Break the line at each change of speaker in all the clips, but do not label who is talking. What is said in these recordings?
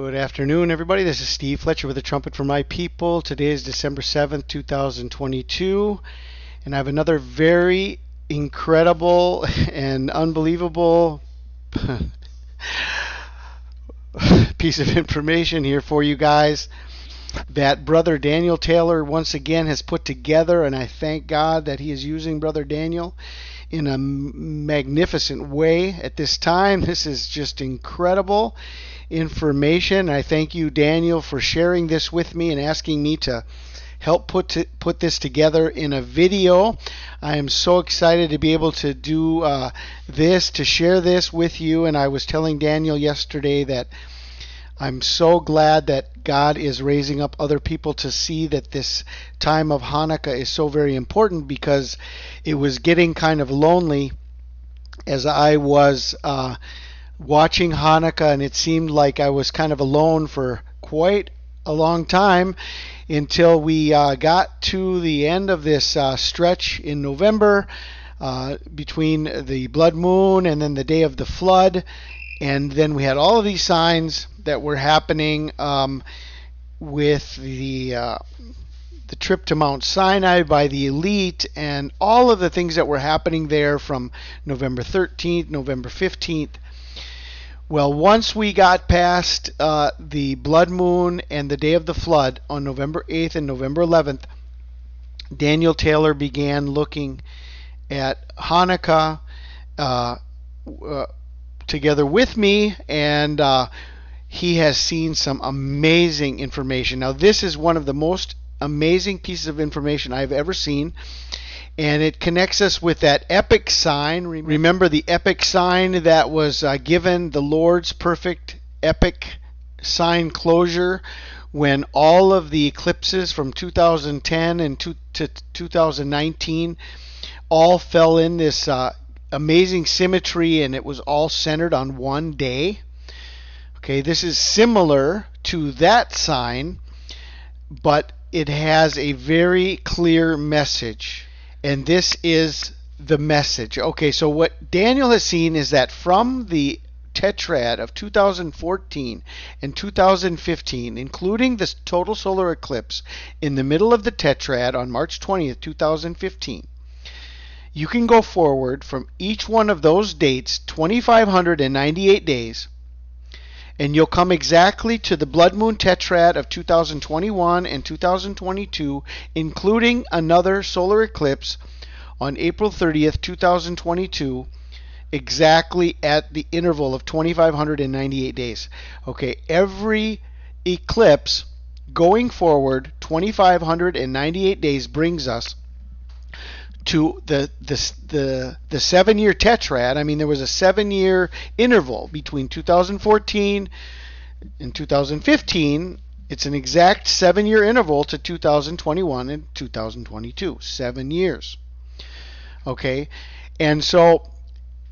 Good afternoon, everybody. This is Steve Fletcher with a trumpet for my people. Today is December 7th, 2022, and I have another very incredible and unbelievable piece of information here for you guys that Brother Daniel Taylor once again has put together, and I thank God that he is using Brother Daniel in a magnificent way at this time. This is just incredible information. I thank you, Daniel, for sharing this with me and asking me to help put this together in a video. I am so excited to be able to do this, to share this with you. And I was telling Daniel yesterday that I'm so glad that God is raising up other people to see that this time of Hanukkah is so very important, because it was getting kind of lonely as I was watching Hanukkah, and it seemed like I was kind of alone for quite a long time until we got to the end of this stretch in November between the blood moon and then the day of the flood. And then we had all of these signs that were happening with the trip to Mount Sinai by the elite, and all of the things that were happening there from November 13th, November 15th. Well, once we got past the blood moon and the day of the flood on November 8th and November 11th, Daniel Taylor began looking at Hanukkah together with me, and he has seen some amazing information. Now, this is one of the most amazing pieces of information I've ever seen, and it connects us with that epic sign. Remember the epic sign that was given, the Lord's perfect epic sign closure, when all of the eclipses from 2010 and to 2019 all fell in this amazing symmetry, and it was all centered on one day. Okay, this is similar to that sign, but it has a very clear message, and this is the message. Okay, so what Daniel has seen is that from the tetrad of 2014 and 2015, including the total solar eclipse in the middle of the tetrad on March 20th, 2015, you can go forward from each one of those dates 2,598 days, and you'll come exactly to the blood moon tetrad of 2021 and 2022, including another solar eclipse on April 30th, 2022, exactly at the interval of 2,598 days. Okay, every eclipse going forward 2,598 days brings us to the 7-year tetrad. I mean, there was a 7-year interval between 2014 and 2015. It's an exact 7-year interval to 2021 and 2022. 7 years. Okay, and so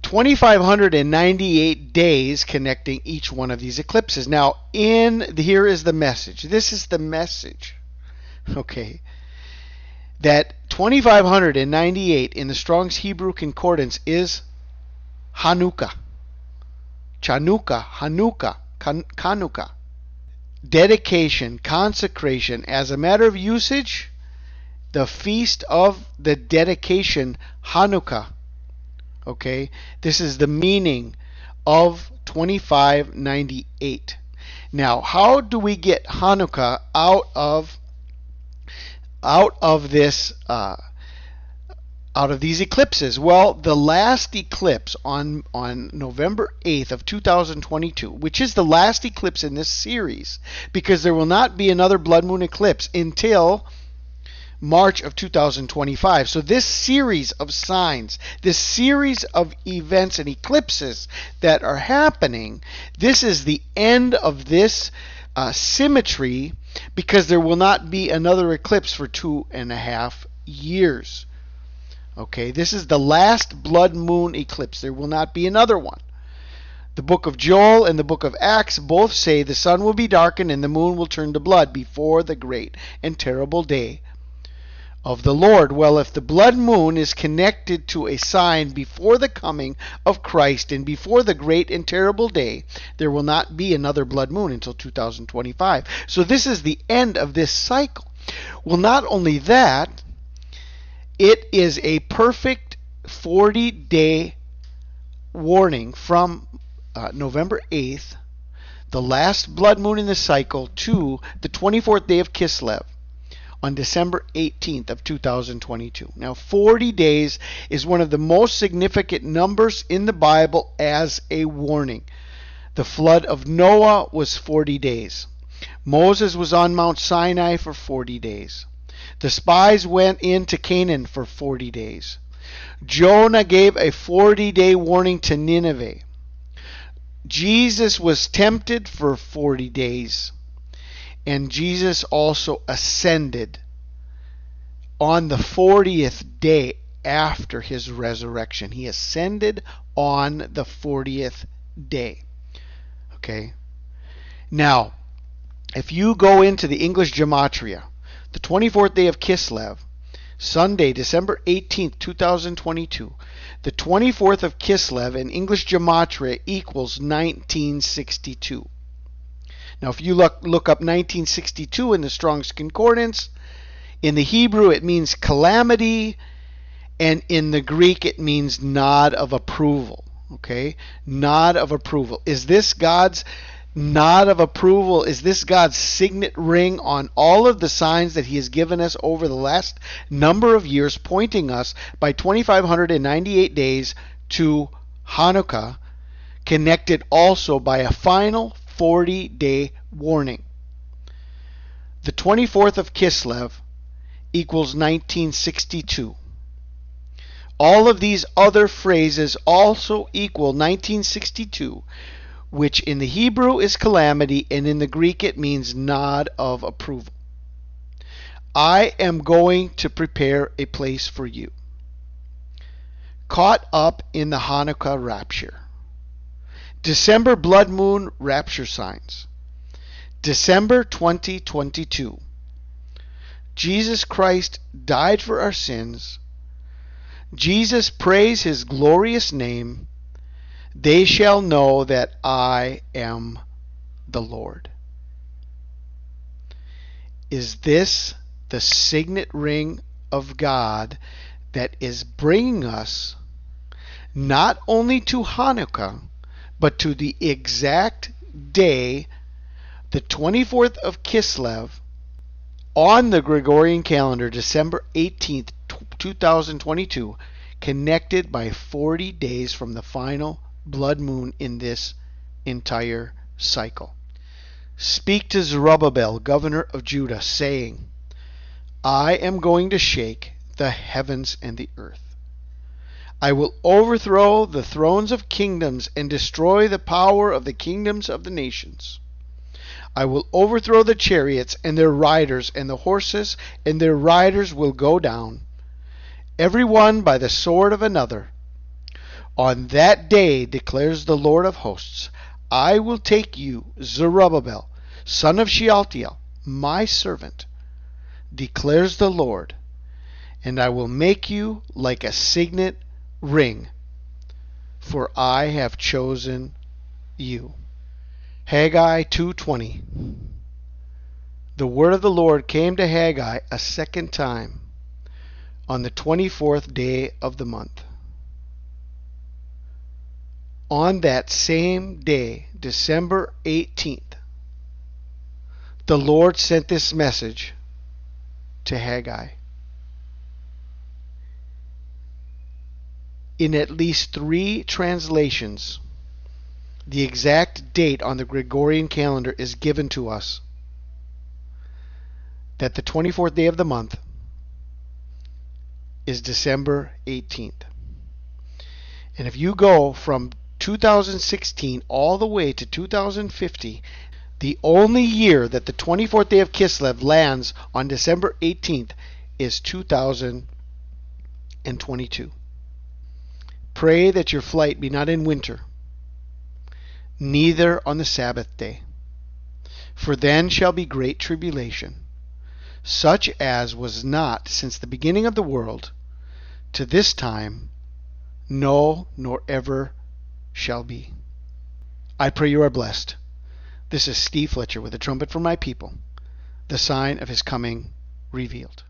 2,598 days connecting each one of these eclipses. Now, here is the message. This is the message. Okay, that 2,598 in the Strong's Hebrew Concordance is Hanukkah. Chanukah, Hanukkah, Chanukah. Dedication, consecration. As a matter of usage, the feast of the dedication, Hanukkah. Okay, this is the meaning of 2,598. Now, how do we get Hanukkah out of these eclipses? Well, the last eclipse on November 8th of 2022, which is the last eclipse in this series, because there will not be another blood moon eclipse until March of 2025. So this series of signs, this series of events and eclipses that are happening, this is the end of this symmetry, because there will not be another eclipse for 2.5 years. Okay, this is the last blood moon eclipse. There will not be another one. The book of Joel and the book of Acts both say the sun will be darkened and the moon will turn to blood before the great and terrible day of the Lord. Well, if the blood moon is connected to a sign before the coming of Christ and before the great and terrible day, there will not be another blood moon until 2025. So this is the end of this cycle. Well, not only that, it is a perfect 40-day warning from November 8th, the last blood moon in the cycle, to the 24th day of Kislev on December 18th of 2022. Now, 40 days is one of the most significant numbers in the Bible as a warning. The flood of Noah was 40 days. Moses was on Mount Sinai for 40 days. The spies went into Canaan for 40 days. Jonah gave a 40-day warning to Nineveh. Jesus was tempted for 40 days. And Jesus also ascended on the 40th day after his resurrection. He ascended on the 40th day. Okay? Now, if you go into the English Gematria, the 24th day of Kislev, Sunday, December 18th, 2022, the 24th of Kislev in English Gematria equals 1962. Now, if you look up 1962 in the Strong's Concordance, in the Hebrew it means calamity, and in the Greek it means nod of approval. Okay? Nod of approval. Is this God's nod of approval? Is this God's signet ring on all of the signs that he has given us over the last number of years, pointing us by 2,598 days to Hanukkah, connected also by a final 40-day warning? The 24th of Kislev equals 1962. All of these other phrases also equal 1962, which in the Hebrew is calamity, and in the Greek it means nod of approval. I am going to prepare a place for you. Caught up in the Hanukkah rapture. December blood moon rapture signs. December 2022. Jesus Christ died for our sins. Jesus praise his glorious name. They shall know that I am the Lord. Is this the signet ring of God that is bringing us not only to Hanukkah, but to the exact day, the 24th of Kislev, on the Gregorian calendar, December 18th, 2022, connected by 40 days from the final blood moon in this entire cycle? Speak to Zerubbabel, governor of Judah, saying, I am going to shake the heavens and the earth. I will overthrow the thrones of kingdoms and destroy the power of the kingdoms of the nations. I will overthrow the chariots and their riders, and the horses and their riders will go down, every one by the sword of another. On that day, declares the Lord of hosts, I will take you, Zerubbabel, son of Shealtiel, my servant, declares the Lord, and I will make you like a signet ring, for I have chosen you. Haggai 2:20. The word of the Lord came to Haggai a second time on the 24th day of the month. On that same day, December 18th, the Lord sent this message to Haggai. In at least 3 translations, the exact date on the Gregorian calendar is given to us, that the 24th day of the month is December 18th. And if you go from 2016 all the way to 2050, the only year that the 24th day of Kislev lands on December 18th is 2022. Pray that your flight be not in winter, neither on the Sabbath day, for then shall be great tribulation, such as was not since the beginning of the world to this time, no, nor ever shall be. I pray you are blessed. This is Steve Fletcher with a trumpet for my people, the sign of his coming revealed.